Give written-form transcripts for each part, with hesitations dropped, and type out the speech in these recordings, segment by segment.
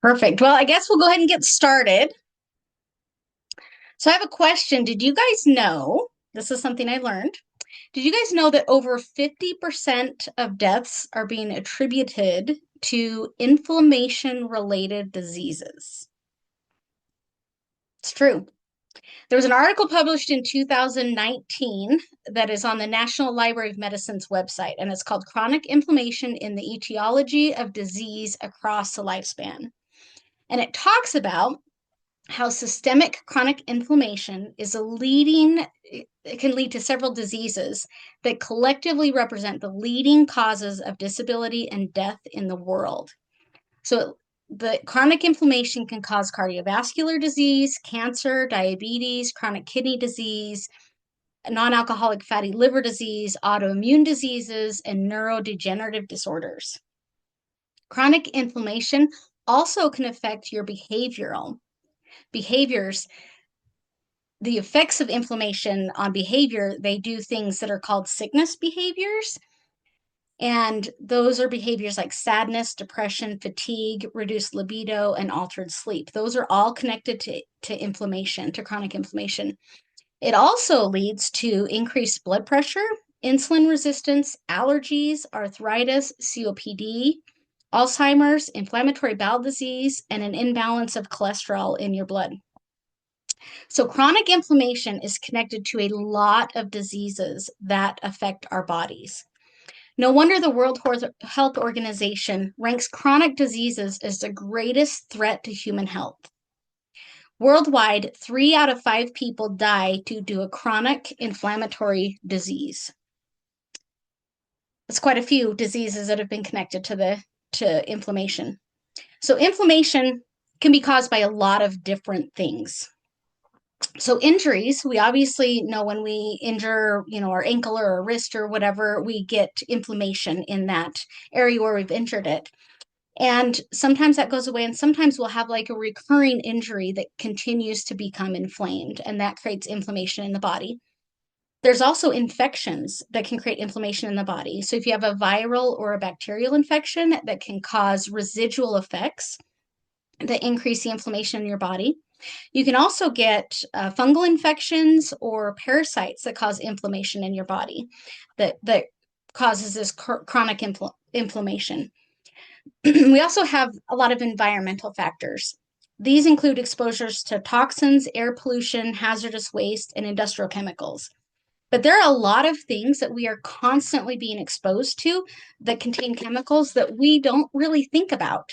Perfect. Well, I guess we'll go ahead and get started. So I have a question. Did you guys know, this is something I learned. Did you guys know that over 50% of deaths are being attributed to inflammation-related diseases? It's true. There was an article published in 2019 that is on the National Library of Medicine's website, and it's called Chronic Inflammation in the Etiology of Disease Across the Lifespan. And it talks about how systemic chronic inflammation is a leading, it can lead to several diseases that collectively represent the leading causes of disability and death in the world. So the chronic inflammation can cause cardiovascular disease, cancer, diabetes, chronic kidney disease, non-alcoholic fatty liver disease, autoimmune diseases, and neurodegenerative disorders. Chronic inflammation also can affect your behaviors. The effects of inflammation on behavior, they do things that are called sickness behaviors. And those are behaviors like sadness, depression, fatigue, reduced libido, and altered sleep. Those are all connected to inflammation, to chronic inflammation. It also leads to increased blood pressure, insulin resistance, allergies, arthritis, COPD, Alzheimer's, inflammatory bowel disease, and an imbalance of cholesterol in your blood. So, chronic inflammation is connected to a lot of diseases that affect our bodies. No wonder the World Health Organization ranks chronic diseases as the greatest threat to human health. Worldwide, 3 out of 5 people die due to a chronic inflammatory disease. That's quite a few diseases that have been connected to inflammation. So, inflammation can be caused by a lot of different things. So injuries, we obviously know when we injure, our ankle or our wrist or whatever, we get inflammation in that area where we've injured it. And sometimes that goes away, and sometimes we'll have like a recurring injury that continues to become inflamed, and that creates inflammation in the body. There's also infections that can create inflammation in the body. So if you have a viral or a bacterial infection, that can cause residual effects that increase the inflammation in your body. You can also get fungal infections or parasites that cause inflammation in your body that causes this chronic inflammation. We also have a lot of environmental factors. These include exposures to toxins, air pollution, hazardous waste, and industrial chemicals. But there are a lot of things that we are constantly being exposed to that contain chemicals that we don't really think about.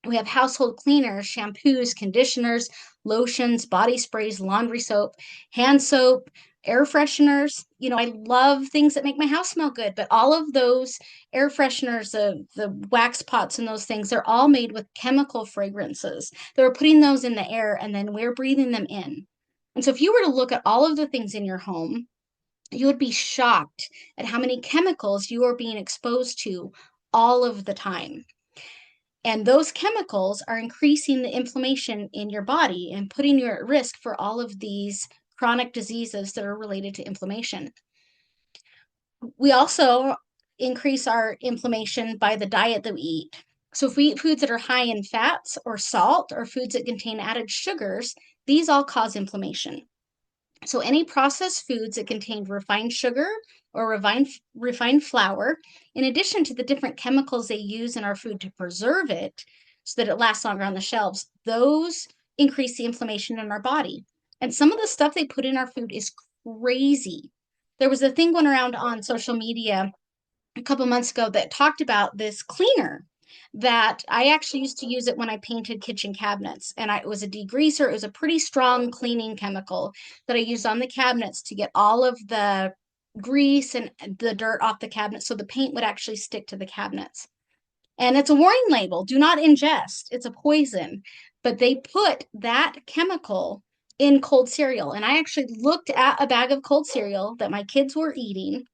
We have household cleaners, shampoos, conditioners, lotions, body sprays, laundry soap, hand soap, air fresheners. I love things that make my house smell good, but all of those air fresheners, the wax pots and those things, they're all made with chemical fragrances. They're putting those in the air and then we're breathing them in. And so if you were to look at all of the things in your home, you would be shocked at how many chemicals you are being exposed to all of the time. And those chemicals are increasing the inflammation in your body and putting you at risk for all of these chronic diseases that are related to inflammation. We also increase our inflammation by the diet that we eat. So if we eat foods that are high in fats or salt or foods that contain added sugars, these all cause inflammation. So any processed foods that contain refined sugar or refined flour, in addition to the different chemicals they use in our food to preserve it so that it lasts longer on the shelves, those increase the inflammation in our body. And some of the stuff they put in our food is crazy. There was a thing going around on social media a couple months ago that talked about this cleaner that I actually used to use it when I painted kitchen cabinets. And it was a degreaser. It was a pretty strong cleaning chemical that I used on the cabinets to get all of the grease and the dirt off the cabinets so the paint would actually stick to the cabinets. And it's a warning label, do not ingest. It's a poison. But they put that chemical in cold cereal. And I actually looked at a bag of cold cereal that my kids were eating,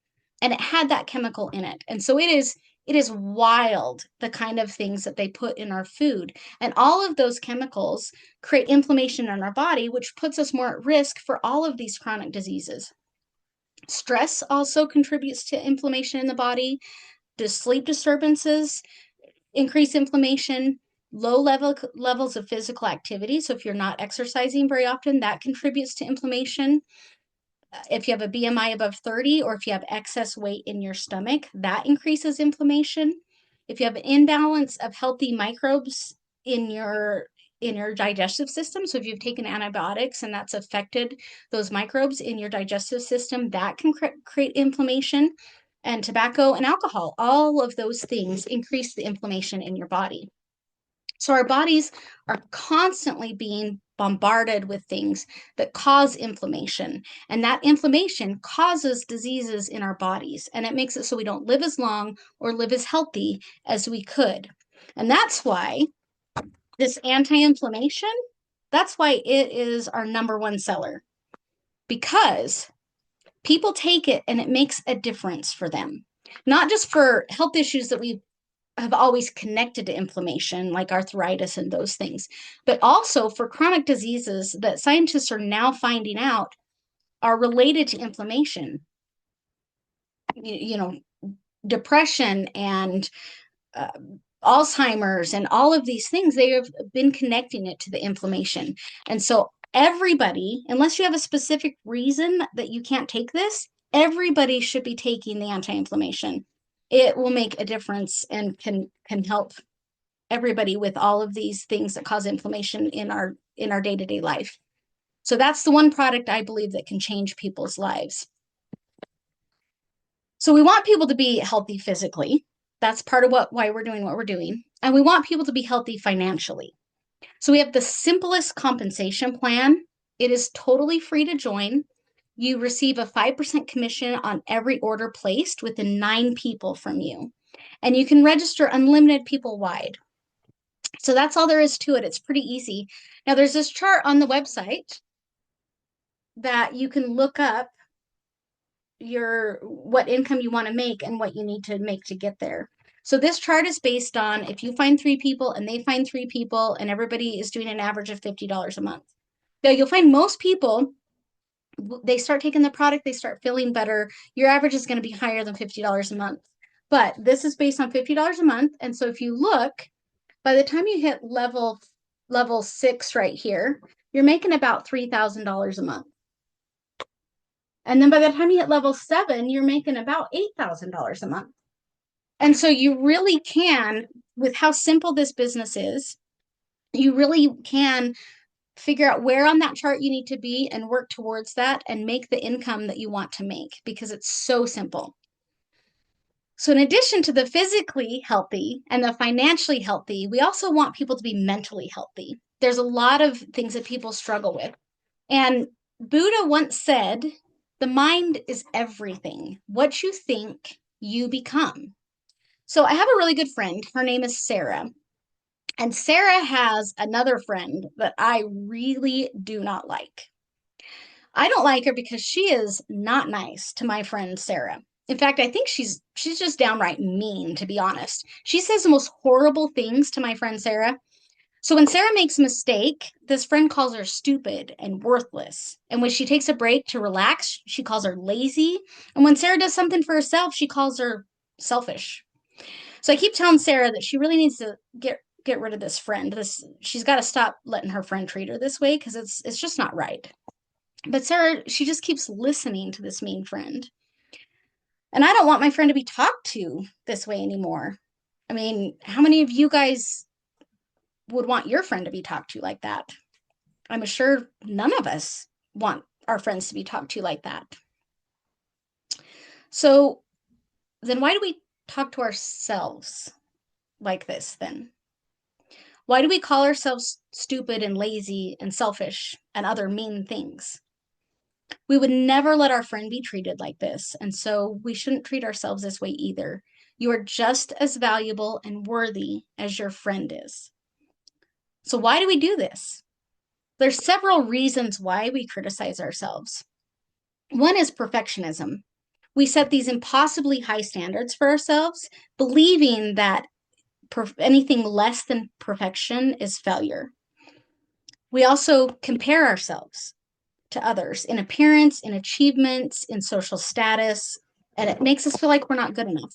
and it had that chemical in it. And so it is wild the kind of things that they put in our food. And all of those chemicals create inflammation in our body, which puts us more at risk for all of these chronic diseases. Stress also contributes to inflammation in the body. The sleep disturbances increase inflammation. low levels of physical activity. So if you're not exercising very often, that contributes to inflammation. If you have a BMI above 30, or if you have excess weight in your stomach, that increases inflammation. If you have an imbalance of healthy microbes in your digestive system, so if you've taken antibiotics and that's affected those microbes in your digestive system, that can create inflammation. And tobacco and alcohol, all of those things increase the inflammation in your body. So our bodies are constantly being bombarded with things that cause inflammation. And that inflammation causes diseases in our bodies. And it makes it so we don't live as long or live as healthy as we could. And that's why this anti-inflammation, that's why it is our number one seller. Because people take it and it makes a difference for them. Not just for health issues that we have always connected to inflammation, like arthritis and those things, but also for chronic diseases that scientists are now finding out are related to inflammation. You know, depression and uh, Alzheimer's and all of these things, they have been connecting it to the inflammation. And so everybody, unless you have a specific reason that you can't take this, everybody should be taking the anti-inflammation. It will make a difference and can help everybody with all of these things that cause inflammation in our day-to-day life. So that's the one product I believe that can change people's lives. So we want people to be healthy physically. That's part of why we're doing what we're doing. And we want people to be healthy financially. So we have the simplest compensation plan. It is totally free to join. You receive a 5% commission on every order placed within 9 people from you. And you can register unlimited people wide. So that's all there is to it. It's pretty easy. Now there's this chart on the website that you can look up what income you want to make and what you need to make to get there. So this chart is based on if you find 3 people and they find 3 people and everybody is doing an average of $50 a month. Now you'll find most people, they start taking the product, they start feeling better. Your average is going to be higher than $50 a month. But this is based on $50 a month. And so if you look, by the time you hit level 6 right here, you're making about $3,000 a month. And then by the time you hit level 7, you're making about $8,000 a month. And so you really can, with how simple this business is, you really can figure out where on that chart you need to be and work towards that and make the income that you want to make because it's so simple. So in addition to the physically healthy and the financially healthy, we also want people to be mentally healthy. There's a lot of things that people struggle with. And Buddha once said, the mind is everything. What you think, you become. So I have a really good friend. Her name is Sarah. And Sarah has another friend that I really do not like. I don't like her because she is not nice to my friend Sarah. In fact, I think she's just downright mean, to be honest. She says the most horrible things to my friend Sarah. So when Sarah makes a mistake, this friend calls her stupid and worthless. And when she takes a break to relax, she calls her lazy. And when Sarah does something for herself, she calls her selfish. So I keep telling Sarah that she really needs to get rid of this friend. She's got to stop letting her friend treat her this way because it's just not right. But Sarah, she just keeps listening to this mean friend. And I don't want my friend to be talked to this way anymore. I mean, how many of you guys would want your friend to be talked to like that? I'm sure none of us want our friends to be talked to like that. So then why do we talk to ourselves like this then? Why do we call ourselves stupid and lazy and selfish and other mean things? We would never let our friend be treated like this, and so we shouldn't treat ourselves this way either. You are just as valuable and worthy as your friend is. So why do we do this? There's several reasons why we criticize ourselves. One is perfectionism. We set these impossibly high standards for ourselves, believing that anything less than perfection is failure. We also compare ourselves to others in appearance, in achievements, in social status, and it makes us feel like we're not good enough.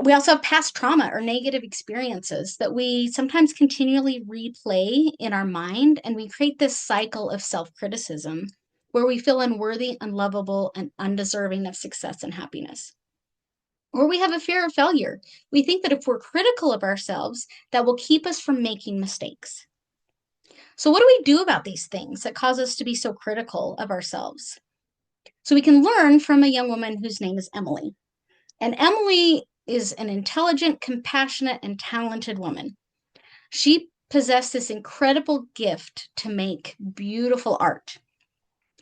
We also have past trauma or negative experiences that we sometimes continually replay in our mind, and we create this cycle of self-criticism where we feel unworthy, unlovable, and undeserving of success and happiness. Or we have a fear of failure. We think that if we're critical of ourselves, that will keep us from making mistakes. So, what do we do about these things that cause us to be so critical of ourselves? So, we can learn from a young woman whose name is Emily. And Emily is an intelligent, compassionate, and talented woman. She possessed this incredible gift to make beautiful art,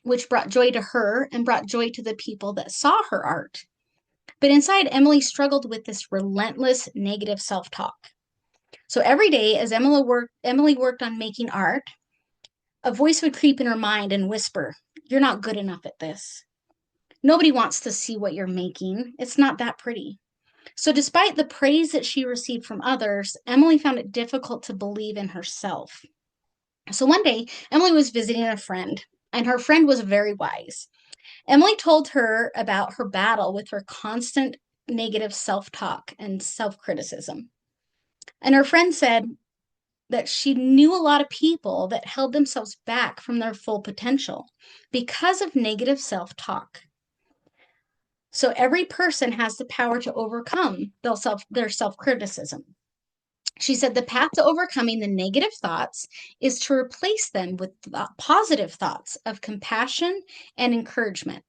which brought joy to her and brought joy to the people that saw her art. But inside, Emily struggled with this relentless negative self talk. So every day, as Emily worked on making art, a voice would creep in her mind and whisper, "You're not good enough at this. Nobody wants to see what you're making. It's not that pretty." So, despite the praise that she received from others, Emily found it difficult to believe in herself. So, one day, Emily was visiting a friend, and her friend was very wise. Emily told her about her battle with her constant negative self talk and self criticism. And her friend said that she knew a lot of people that held themselves back from their full potential because of negative self talk. So every person has the power to overcome their self criticism. She said the path to overcoming the negative thoughts is to replace them with positive thoughts of compassion and encouragement.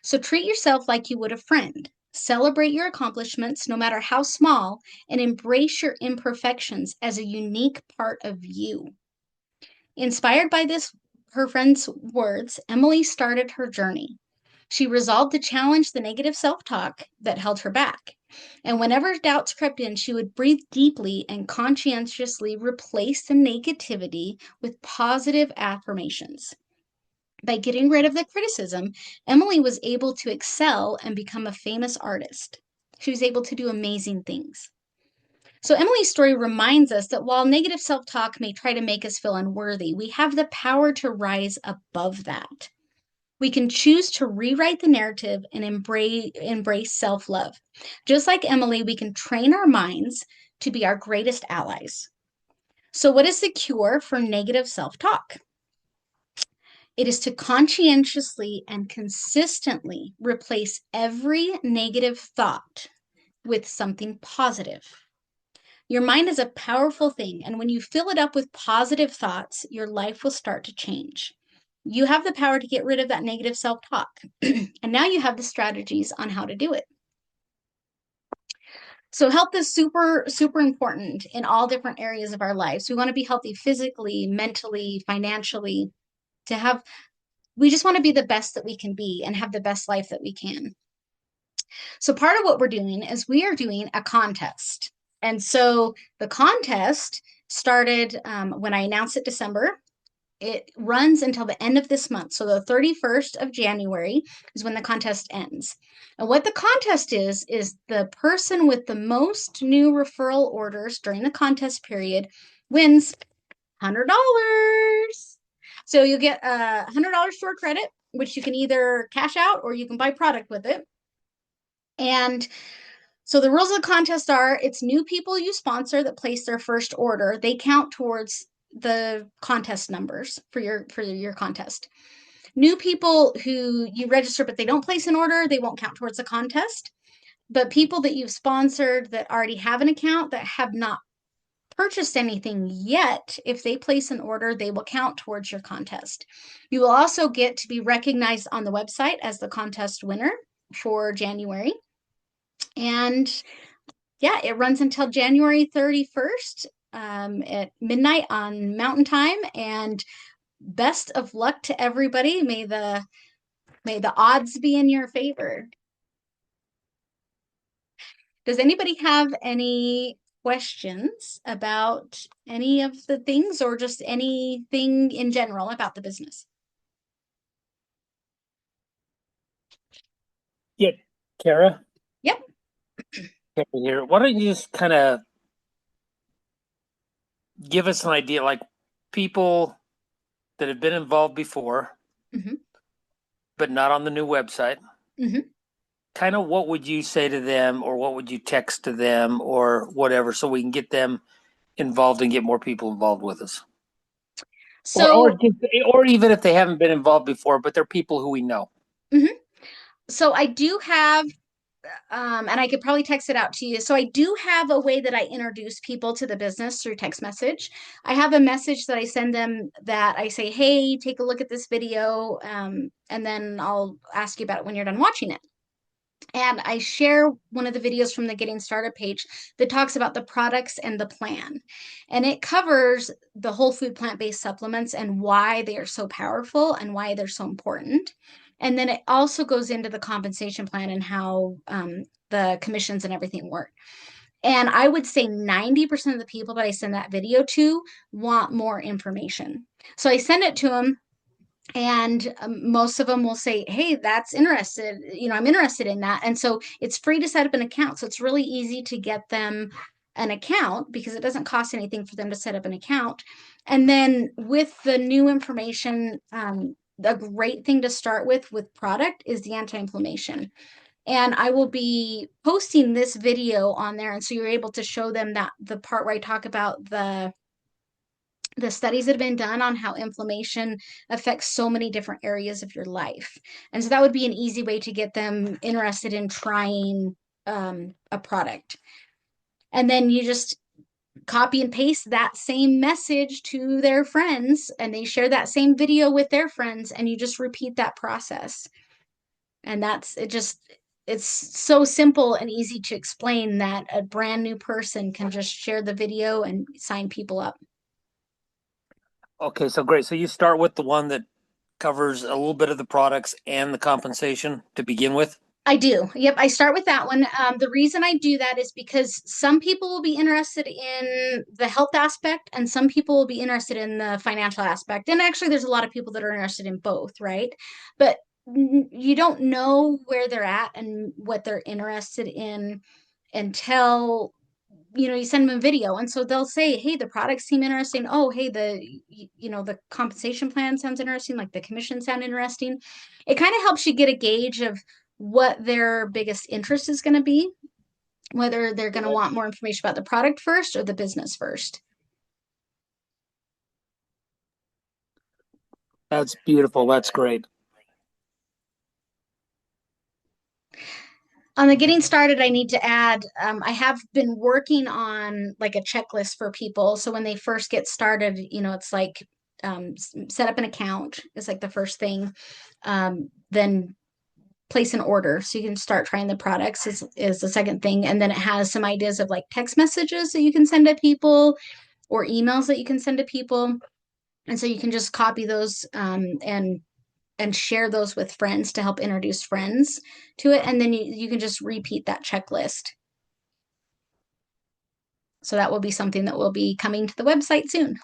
So treat yourself like you would a friend. Celebrate your accomplishments, no matter how small, and embrace your imperfections as a unique part of you. Inspired by her friend's words, Emily started her journey. She resolved to challenge the negative self talk that held her back. And whenever doubts crept in, she would breathe deeply and conscientiously replace the negativity with positive affirmations. By getting rid of the criticism, Emily was able to excel and become a famous artist. She was able to do amazing things. So, Emily's story reminds us that while negative self talk may try to make us feel unworthy, we have the power to rise above that. We can choose to rewrite the narrative and embrace self love. Just like Emily, we can train our minds to be our greatest allies. So, what is the cure for negative self talk? It is to conscientiously and consistently replace every negative thought with something positive. Your mind is a powerful thing, and when you fill it up with positive thoughts, your life will start to change. You have the power to get rid of that negative self talk, and now you have the strategies on how to do it. So, health is super, super important in all different areas of our lives. We want to be healthy physically, mentally, financially, to have, we just want to be the best that we can be and have the best life that we can. So, part of what we're doing is we are doing a contest. And so the contest started when I announced it December. It runs until the end of this month. So the 31st of January is when the contest ends. And what the contest is the person with the most new referral orders during the contest period wins $100. So you get a $100 store credit, which you can either cash out or you can buy product with it. And so the rules of the contest are it's new people you sponsor that place their first order. They count towards the contest numbers for your contest. New people who you register but they don't place an order, they won't count towards the contest. But people that you've sponsored that already have an account that have not purchased anything yet, if they place an order, they will count towards your contest. You will also get to be recognized on the website as the contest winner for January. And yeah, it runs until January 31st at midnight on Mountain Time. And best of luck to everybody. May the odds be in your favor. Does anybody have any questions about any of the things or just anything in general about the business? Yeah, Kara, Yep. Kara here. Why don't you just kind of give us an idea, like people that have been involved before, Mm-hmm. but not on the new website. Mm-hmm. kind of what would you say to them, or what would you text to them, or whatever, so we can get them involved and get more people involved with us, or So, or even if they haven't been involved before, but they're people who we know. mhm. So I do have and I could probably text it out to you. So I do have a way that I introduce people to the business through text message. I have a message that I send them that I say, "Hey, take a look at this video," and then I'll ask you about it when you're done watching it. And I share one of the videos from the Getting Started page that talks about the products and the plan. And it covers the whole food plant-based supplements and why they are so powerful and why they're so important. And then it also goes into the compensation plan and how the commissions and everything work. And I would say 90% of the people that I send that video to want more information. So I send it to them, and most of them will say, "Hey, that's interested, I'm interested in that." And so it's free to set up an account, so it's really easy to get them an account because it doesn't cost anything for them to set up an account. And then with the new information, a great thing to start with product is the anti-inflammation. And I will be posting this video on there, and so you're able to show them that the part where I talk about the studies that have been done on how inflammation affects so many different areas of your life. And so that would be an easy way to get them interested in trying a product. And then you just copy and paste that same message to their friends, and they share that same video with their friends, and you just repeat that process. And that's it. Just it's so simple and easy to explain that a brand new person can just share the video and sign people up. Okay, so great. So you start with the one that covers a little bit of the products and the compensation to begin with. I do. Yep. I start with that one. The reason I do that is because some people will be interested in the health aspect and some people will be interested in the financial aspect. And actually, there's a lot of people that are interested in both, right? But you don't know where they're at and what they're interested in until you send them a video. And so they'll say, "Hey, the products seem interesting. Oh, hey, the compensation plan sounds interesting, like the commission sound interesting." It kind of helps you get a gauge of what their biggest interest is going to be, whether they're going to want more information about the product first or the business first. That's beautiful. That's great. On the getting started, I need to add, I have been working on like a checklist for people. So when they first get started, it's like set up an account is like the first thing. Then place an order so you can start trying the products is the second thing. And then it has some ideas of like text messages that you can send to people or emails that you can send to people. And so you can just copy those and share those with friends to help introduce friends to it. And then you can just repeat that checklist. So that will be something that will be coming to the website soon.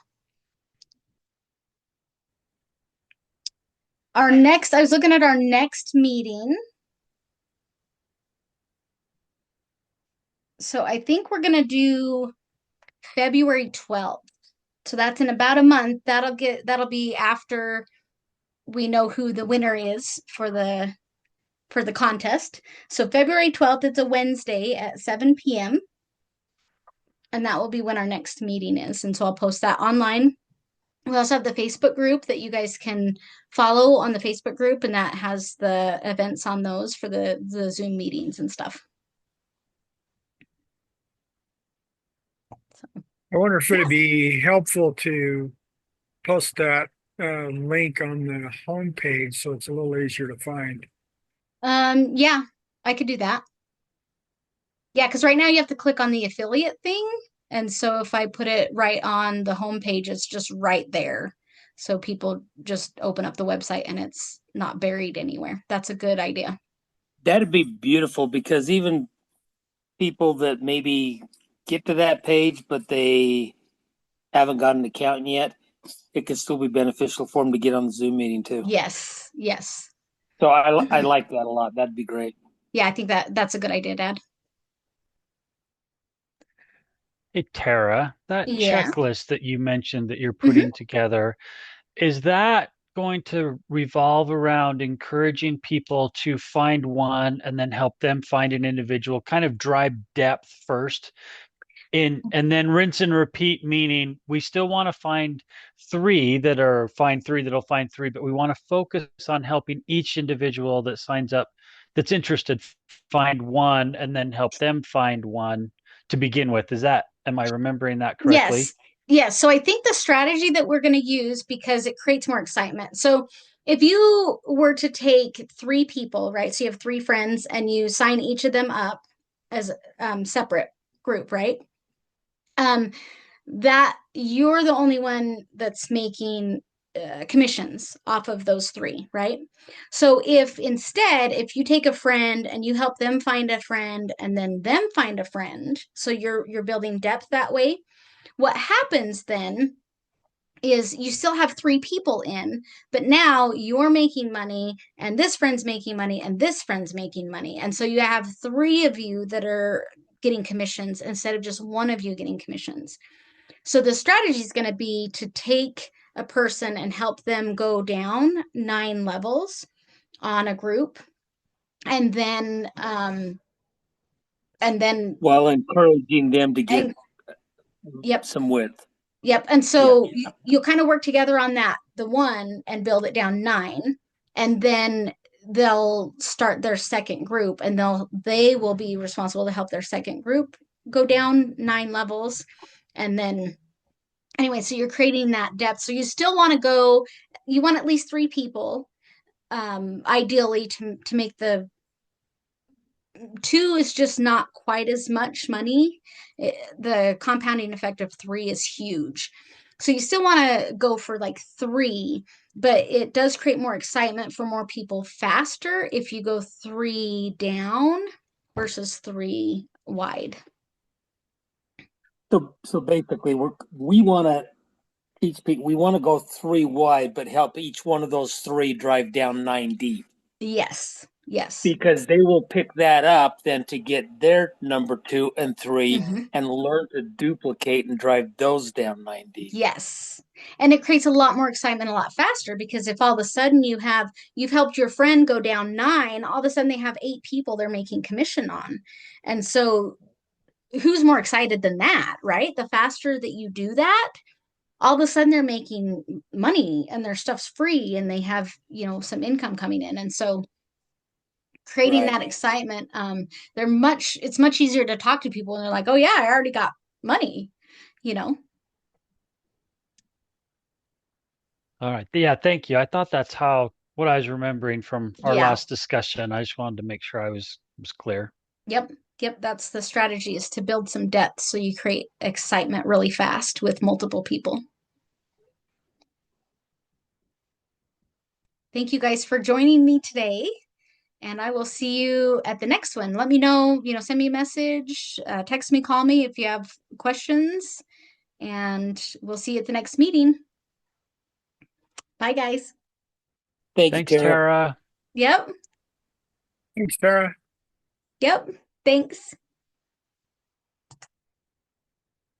I was looking at our next meeting. So I think we're going to do February 12th. So that's in about a month. That'll be after we know who the winner is for the contest. So February 12th, it's a Wednesday at 7 p.m. And that will be when our next meeting is. And so I'll post that online. We also have the Facebook group that you guys can follow on the Facebook group, and that has the events on those for the Zoom meetings and stuff. So, I wonder if it'd yeah. be helpful to post that link on the homepage so it's a little easier to find. Yeah, I could do that. Yeah, because right now you have to click on the affiliate thing. And so if I put it right on the homepage, it's just right there. So people just open up the website and it's not buried anywhere. That's a good idea. That'd be beautiful, because even people that maybe get to that page, but they haven't got an account yet, it could still be beneficial for them to get on the Zoom meeting too. Yes, yes. So I like that a lot. That'd be great. Yeah, I think that's a good idea, Dad. Hey, Tara, that Yeah. checklist that you mentioned that you're hmm putting together, is that going to revolve around encouraging people to find one and then help them find an individual, kind of drive depth first and then rinse and repeat, meaning we still want to find three that'll find three, but we want to focus on helping each individual that signs up that's interested find one and then help them find one to begin with. Am I remembering that correctly? Yes. Yes. So I think the strategy that we're going to use, because it creates more excitement. So if you were to take three people, right? So you have three friends and you sign each of them up as separate group, right? That you're the only one that's making commissions off of those three, right? So if instead, if you take a friend and you help them find a friend and then them find a friend, so you're building depth that way. What happens then is you still have three people in, but now you're making money and this friend's making money and this friend's making money. And so you have three of you that are getting commissions instead of just one of you getting commissions. So the strategy is going to be to take a person and help them go down 9 levels on a group, and then while encouraging them to get and yep. some width. Yep. And so you'll kind of work together on that, the one, and build it down 9. And then they'll start their second group and they will be responsible to help their second group go down 9 levels. And then anyway, so you're creating that depth. So you still want you want at least 3 people, ideally to make the 2 is just not quite as much money. The compounding effect of 3 is huge. So you still want to go for like 3, but it does create more excitement for more people faster if you go 3 down versus 3 wide. So basically, we want to teach people. We want to go 3 wide, but help each one of those 3 drive down 9 deep. Yes. Yes. Because they will pick that up then to get their number 2 and 3 and learn to duplicate and drive those down 9 deep. Yes. And it creates a lot more excitement a lot faster, because if all of a sudden you've helped your friend go down 9, all of a sudden they have 8 people they're making commission on. And so who's more excited than that, right? The faster that you do that, all of a sudden they're making money and their stuff's free and they have, some income coming in. And so creating that excitement, it's much easier to talk to people and they're like, oh yeah, I already got money, All right. Yeah, thank you. I thought that's what I was remembering from our last discussion. I just wanted to make sure I was clear. Yep. That's the strategy, is to build some depth so you create excitement really fast with multiple people. Thank you guys for joining me today. And I will see you at the next one. Let me know, send me a message, text me, call me if you have questions, and we'll see you at the next meeting. Bye, guys. Thanks, Thanks, Tara. Yep. Thanks, Tara. Yep. Thanks.